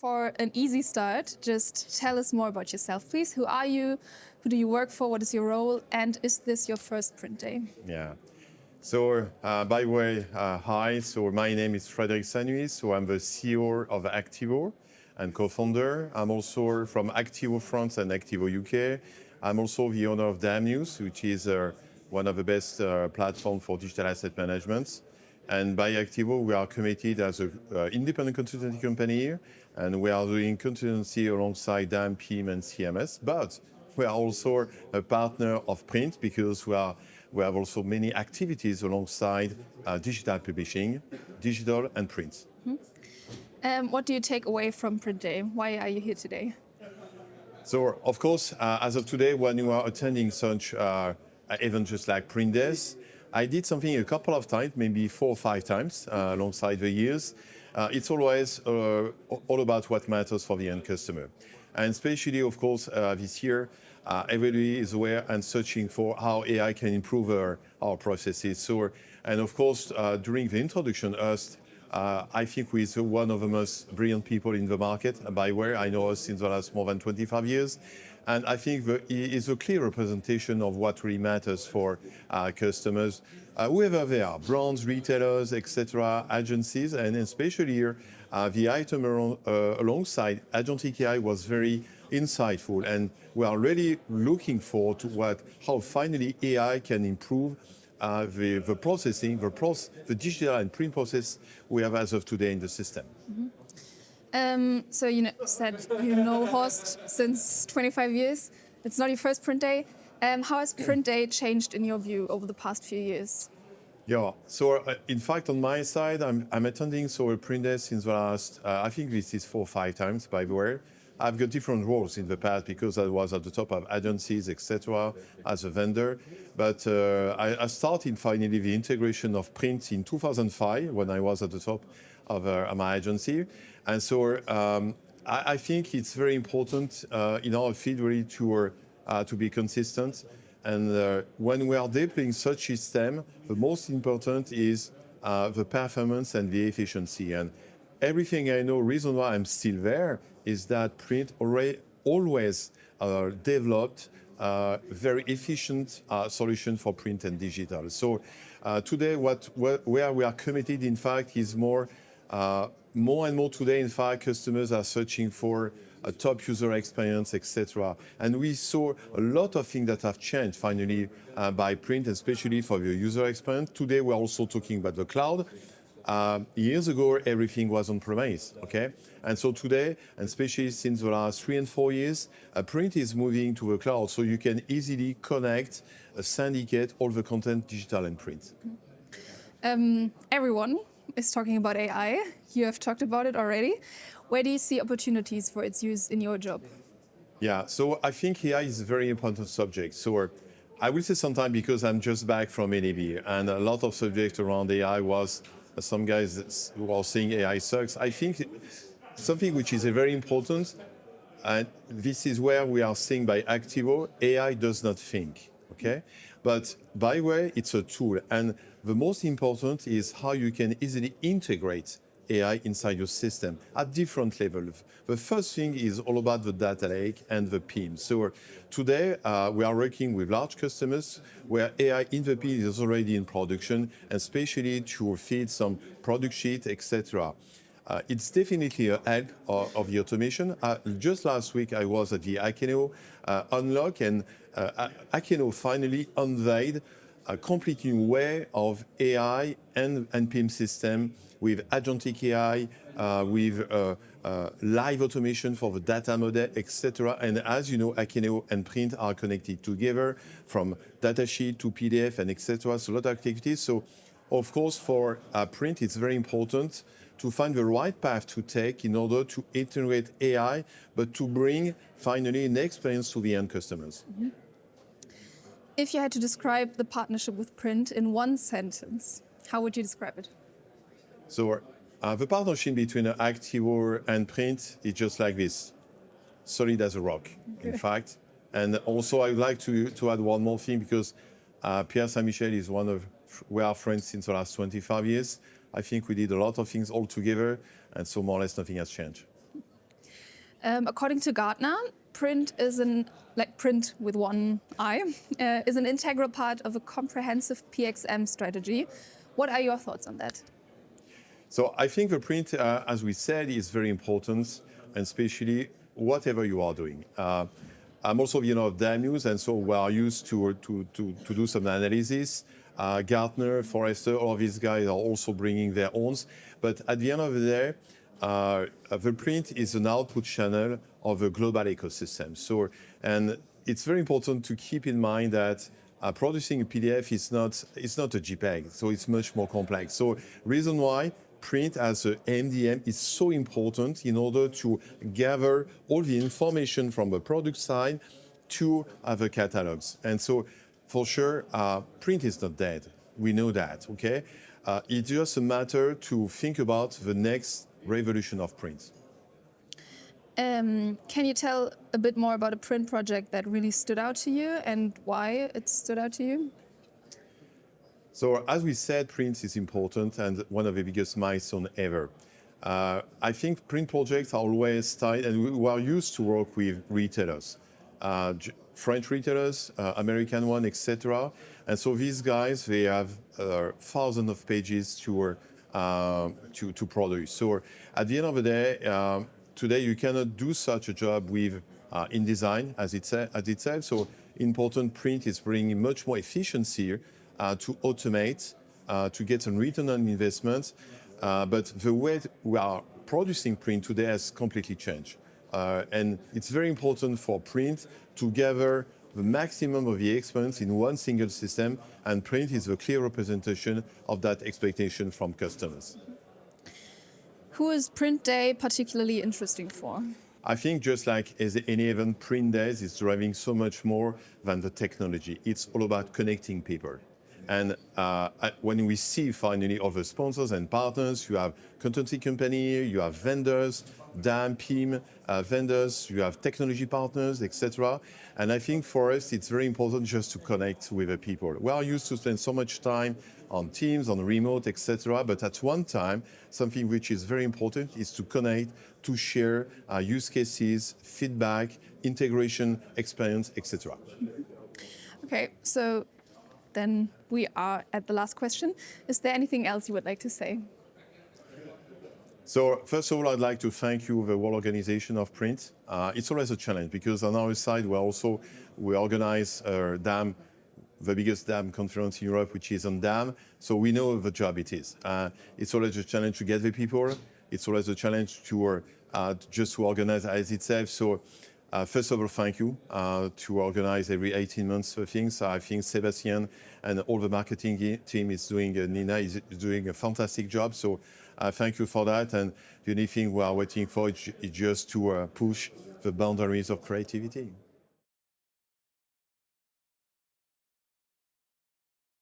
For an easy start, just tell us more about yourself, please. Who are you? Who do you work for? What is your role? And is this your first print day? Yeah. So, by the way, hi. So, my name is Frederic Sanuy. So, I'm the CEO of Activo and co-founder. I'm also from Activo France and Activo UK. I'm also the owner of Damn News, which is one of the best platforms for digital asset management. And by Activo, we are committed as an independent consultancy company, and we are doing consultancy alongside DAM, PIM, and CMS. But we are also a partner of Priint because we have also many activities alongside digital publishing, digital and print. What do you take away from Print Day? Why are you here today? So, of course, as of today, when you are attending such events just like Print Days, I did something a couple of times, maybe 4 or 5 times alongside the years. It's always all about what matters for the end customer. And especially, of course, this year, everybody is aware and searching for how AI can improve our processes. So, and of course, during the introduction, I think we're one of the most brilliant people in the market. By the way, I know us since the last more than 25 years. And I think it's a clear representation of what really matters for customers, whoever they are, brands, retailers, etc., agencies, and especially here, the item alongside agentic AI was very insightful. And we are really looking forward to how finally AI can improve the processing, the digital and print process we have as of today in the system. So you said you know Horst since 25 years. It's not your first Print Day. How has Print Day changed in your view over the past few years? Yeah, so in fact, on my side, I'm attending a Print Day since the last, I think this is 4 or 5 times, by the way. I've got different roles in the past because I was at the top of agencies, etc., as a vendor. But I started finally the integration of print in 2005 when I was at the top of my agency. And so I think it's very important in our field really to be consistent. And when we are deploying such system, the most important is the performance and the efficiency. And everything I know, reason why I'm still there, is that Priint always developed very efficient solution for print and digital. So today, where we are committed, in fact, is more and more today. In fact, customers are searching for a top user experience, etc. And we saw a lot of things that have changed finally by Priint, especially for the user experience. Today, we're also talking about the cloud. Years ago, everything was on premise, okay? And so today, and especially since the last 3 and 4 years, Priint is moving to the cloud, so you can easily connect, syndicate all the content, digital and print. Everyone is talking about AI. You have talked about it already. Where do you see opportunities for its use in your job? Yeah, so I think AI is a very important subject. So I will say sometime because I'm just back from NAB, and a lot of subjects around AI was some guys who are saying AI sucks. I think something which is very important, and this is where we are saying by Activo, AI does not think, okay? But by the way, it's a tool. And the most important is how you can easily integrate AI inside your system at different levels. The first thing is all about the data lake and the PIM. So today we are working with large customers where AI in the PIM is already in production, and especially to feed some product sheet, etc. It's definitely a help of the automation. Just last week I was at the Akeno Unlock, and Akeno finally unveiled a complete new way of AI and PIM system with agentic AI, with live automation for the data model, etc. And as you know, Akeno and Priint are connected together from datasheet to PDF and etc. So a lot of activities. So of course, for Priint, it's very important to find the right path to take in order to integrate AI, but to bring finally an experience to the end customers. Mm-hmm. If you had to describe the partnership with Priint in one sentence, how would you describe it? So the partnership between Activo and Priint is just like this, solid as a rock, in fact. And also I'd like to add one more thing, because Pierre Saint-Michel is we are friends since the last 25 years. I think we did a lot of things all together, and so more or less nothing has changed. According to Gartner, print is print with one I, is an integral part of a comprehensive PXM strategy. What are your thoughts on that? So I think the print, as we said, is very important, and especially whatever you are doing. I'm also, of News, and so we are used to do some analysis. Gartner, Forrester, all of these guys are also bringing their own. But at the end of the day, the print is an output channel of a global ecosystem. So, and it's very important to keep in mind that producing a PDF is not a JPEG, so it's much more complex. So, reason why print as a MDM is so important in order to gather all the information from the product side to the catalogs. And so, for sure, print is not dead. We know that, okay? It's just a matter to think about the next revolution of print. Can you tell a bit more about a print project that really stood out to you and why it stood out to you? So as we said, print is important and one of the biggest milestones ever. I think print projects are always tied, and we are used to work with retailers, French retailers, American one, etc. And so these guys, they have thousands of pages to produce. So at the end of the day, today you cannot do such a job with InDesign as itself. So important print is bringing much more efficiency to automate, to get some return on investment. But the way we are producing print today has completely changed. And it's very important for print to gather the maximum of the experience in one single system, and print is a clear representation of that expectation from customers. Who is Print Day particularly interesting for? I think just like as any event, Print Days is driving so much more than the technology. It's all about connecting people. And when we see finally other sponsors and partners, you have consulting company, you have vendors, DAM, PIM, vendors, you have technology partners, etc. And I think for us, it's very important just to connect with the people. We are used to spend so much time on Teams, on remote, etc. But at one time, something which is very important is to connect, to share use cases, feedback, integration, experience, etc. Okay, so then we are at the last question. Is there anything else you would like to say? So first of all, I'd like to thank you, the whole organization of Print. It's always a challenge because on our side, we organize DAM, the biggest DAM conference in Europe, which is on DAM. So we know the job it is. It's always a challenge to get the people. It's always a challenge to just to organize as itself. So first of all, thank you to organize every 18 months for things. I think Sebastian and all the marketing team is doing, Nina is doing a fantastic job. So thank you for that. And the only thing we are waiting for is just to push the boundaries of creativity.